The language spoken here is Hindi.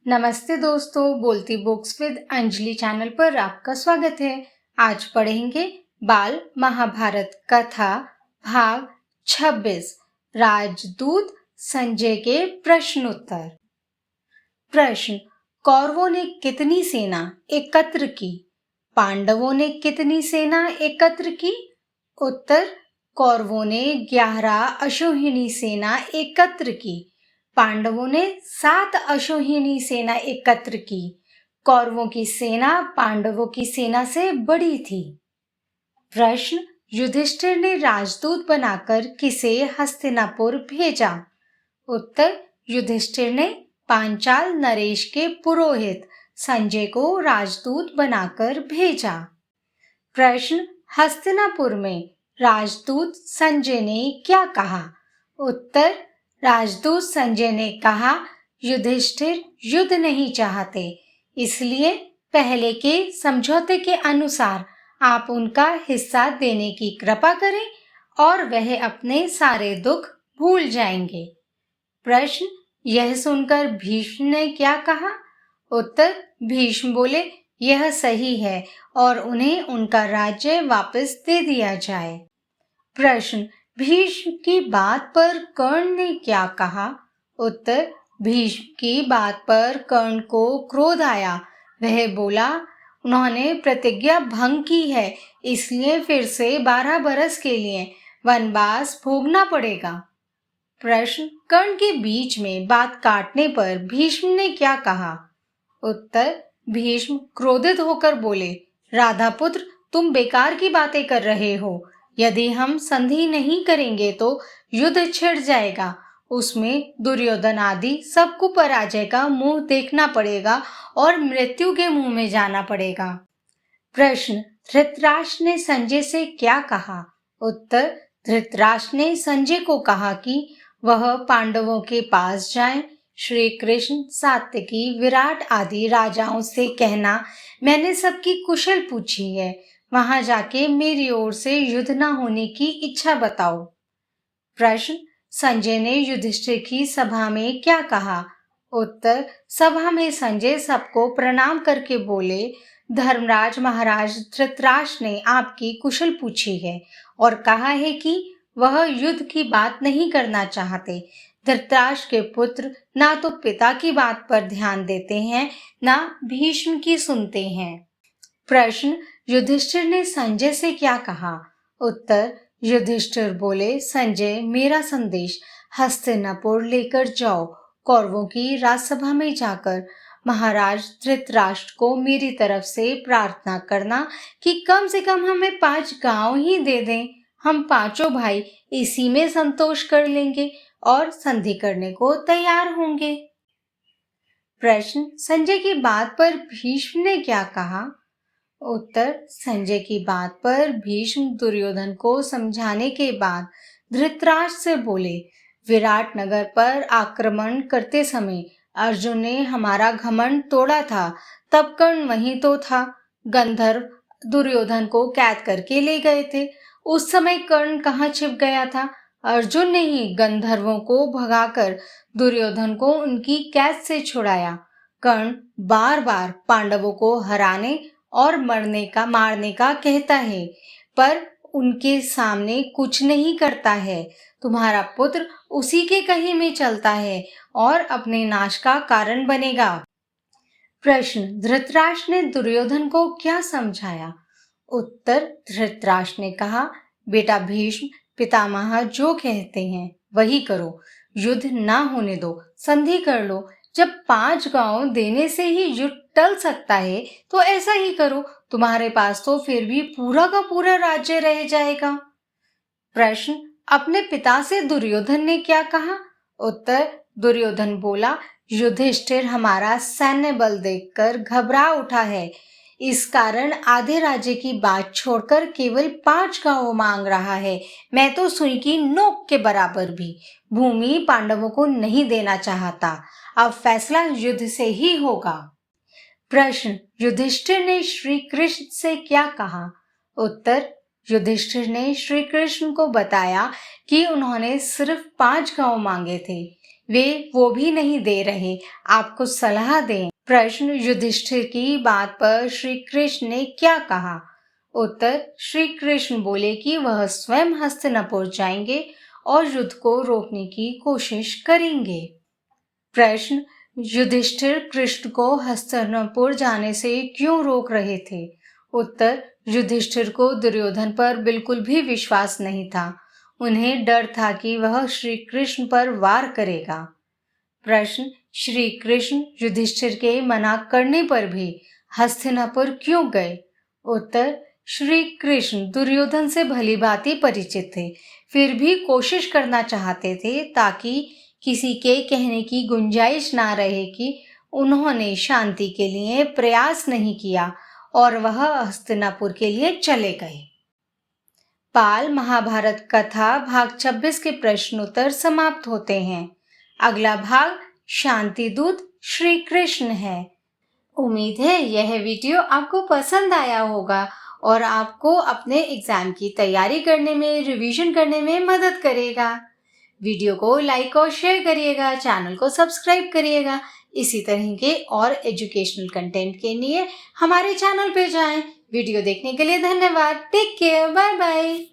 नमस्ते दोस्तों, बोलती बुक्स विद अंजलि चैनल पर आपका स्वागत है। आज पढ़ेंगे बाल महाभारत कथा भाग 26 राजदूत संजय के प्रश्नोत्तर। प्रश्न: कौरवों ने कितनी सेना एकत्र की? पांडवों ने कितनी सेना एकत्र की? उत्तर: कौरवों ने 11 अश्वहिणी सेना एकत्र की। पांडवों ने 7 अश्वहिणी सेना एकत्र की। कौरवों की सेना पांडवों की सेना से बड़ी थी। प्रश्न: युधिष्ठिर ने राजदूत बनाकर किसे हस्तिनापुर भेजा? उत्तर: युधिष्ठिर ने पांचाल नरेश के पुरोहित संजय को राजदूत बनाकर भेजा। प्रश्न: हस्तिनापुर में राजदूत संजय ने क्या कहा? उत्तर: राजदूत संजय ने कहा, युधिष्ठिर युद्ध नहीं चाहते, इसलिए पहले के समझौते के अनुसार आप उनका हिस्सा देने की कृपा करें और वह अपने सारे दुख भूल जाएंगे। प्रश्न: यह सुनकर भीष्म ने क्या कहा? उत्तर: भीष्म बोले, यह सही है और उन्हें उनका राज्य वापस दे दिया जाए। प्रश्न: भीष्म की बात पर कर्ण ने क्या कहा? उत्तर: भीष्म की बात पर कर्ण को क्रोध आया। वह बोला, उन्होंने प्रतिज्ञा भंग की है, इसलिए फिर से 12 बरस के लिए वनवास भोगना पड़ेगा। प्रश्न: कर्ण के बीच में बात काटने पर भीष्म ने क्या कहा? उत्तर: भीष्म क्रोधित होकर बोले, राधा पुत्र, तुम बेकार की बातें कर रहे हो। यदि हम संधि नहीं करेंगे तो युद्ध छिड़ जाएगा। उसमें दुर्योधन आदि सबको पराजय का मुंह देखना पड़ेगा और मृत्यु के मुंह में जाना पड़ेगा। प्रश्न: धृतराष्ट्र ने संजय से क्या कहा? उत्तर: धृतराष्ट्र ने संजय को कहा कि वह पांडवों के पास जाएं। श्री कृष्ण, सात्यकी, विराट आदि राजाओं से कहना, मैंने सबकी कुशल पूछी है। वहां जाके मेरी ओर से युद्ध न होने की इच्छा बताओ। प्रश्न: संजय ने युधिष्ठिर की सभा में क्या कहा? उत्तर: सभा में संजय सबको प्रणाम करके बोले, धर्मराज महाराज धृतराष्ट्र ने आपकी कुशल पूछी है और कहा है कि वह युद्ध की बात नहीं करना चाहते। धृतराष्ट्र के पुत्र ना तो पिता की बात पर ध्यान देते हैं, ना भीष्म की सुनते हैं। प्रश्न: युधिष्ठिर ने संजय से क्या कहा? उत्तर: युधिष्ठिर बोले, संजय, मेरा संदेश हस्तिनापुर लेकर जाओ। कौरवों की राजसभा में जाकर महाराज धृतराष्ट्र को मेरी तरफ से प्रार्थना करना कि कम से कम हमें 5 गांव ही दे दें। हम पांचों भाई इसी में संतोष कर लेंगे और संधि करने को तैयार होंगे। प्रश्न: संजय की बात पर भीष्म ने क्या कहा? उत्तर: संजय की बात पर भीष्म दुर्योधन को समझाने के बाद धृतराष्ट्र से बोले, विराट नगर पर आक्रमण करते समय अर्जुन ने हमारा घमंड तोड़ा था, तब कर्ण वहीं तो था। गंधर्व दुर्योधन को कैद करके ले गए थे। उस समय कर्ण कहाँ छिप गया था? अर्जुन ने ही गंधर्वों को भगाकर दुर्योधन को उनकी कैद से छुड़ाया। कर्ण बार बार पांडवों को हराने और मारने का कहता है, पर उनके सामने कुछ नहीं करता है। तुम्हारा पुत्र उसी के कहे में चलता है और अपने नाश का कारण बनेगा। प्रश्न: धृतराष्ट्र ने दुर्योधन को क्या समझाया? उत्तर: धृतराष्ट्र ने कहा, बेटा भीष्म, पितामह जो कहते हैं वही करो। युद्ध ना होने दो, संधि कर लो। जब 5 गांव देने से ही युद्ध टल सकता है तो ऐसा ही करो। तुम्हारे पास तो फिर भी पूरा का पूरा राज्य रह जाएगा। प्रश्न: अपने पिता से दुर्योधन ने क्या कहा? उत्तर: दुर्योधन बोला, युधिष्ठिर हमारा सैन्य बल देखकर घबरा उठा है। इस कारण आधे राज्य की बात छोड़कर केवल 5 गांव मांग रहा है। मैं तो सुई की नोक के बराबर भी भूमि पांडवों को नहीं देना चाहता। अब फैसला युद्ध से ही होगा। प्रश्न: युधिष्ठिर ने श्री कृष्ण से क्या कहा? उत्तर: युधिष्ठिर ने श्री कृष्ण को बताया कि उन्होंने सिर्फ 5 गांव मांगे थे। वे वो भी नहीं दे रहे, आप कुछ सलाह दें। प्रश्न, युधिष्ठिर की बात पर श्री कृष्ण ने क्या कहा? उत्तर, श्री कृष्ण बोले कि वह स्वयं हस्तिनापुर जाएंगे और युद्ध को रोकने की कोशिश करेंगे। प्रश्न, युधिष्ठिर कृष्ण को हस्तिनापुर जाने से क्यों रोक रहे थे? उत्तर, युधिष्ठिर को दुर्योधन पर बिल्कुल भी विश्वास नहीं था। उन्हें डर था कि वह श्री कृष्ण पर वार करेगा। प्रश्न, श्री कृष्ण युधिष्ठिर के मना करने पर भी हस्तिनापुर क्यों गए? उत्तर, श्री कृष्ण दुर्योधन से भली भांति परिचित थे, फिर भी कोशिश करना चाहते थे ताकि किसी के कहने की गुंजाइश ना रहे कि उन्होंने शांति के लिए प्रयास नहीं किया और वह हस्तिनापुर के लिए चले गए। बाल महाभारत कथा भाग 26 के प्रश्नोत्तर समाप्त होते हैं। अगला भाग शांति दूत श्री कृष्ण है। उम्मीद है यह वीडियो आपको पसंद आया होगा और आपको अपने एग्जाम की तैयारी करने में, रिवीजन करने में मदद करेगा। वीडियो को लाइक और शेयर करिएगा, चैनल को सब्सक्राइब करिएगा। इसी तरह के और एजुकेशनल कंटेंट के लिए हमारे चैनल पे जाएं। वीडियो देखने के लिए धन्यवाद। Take care, bye bye.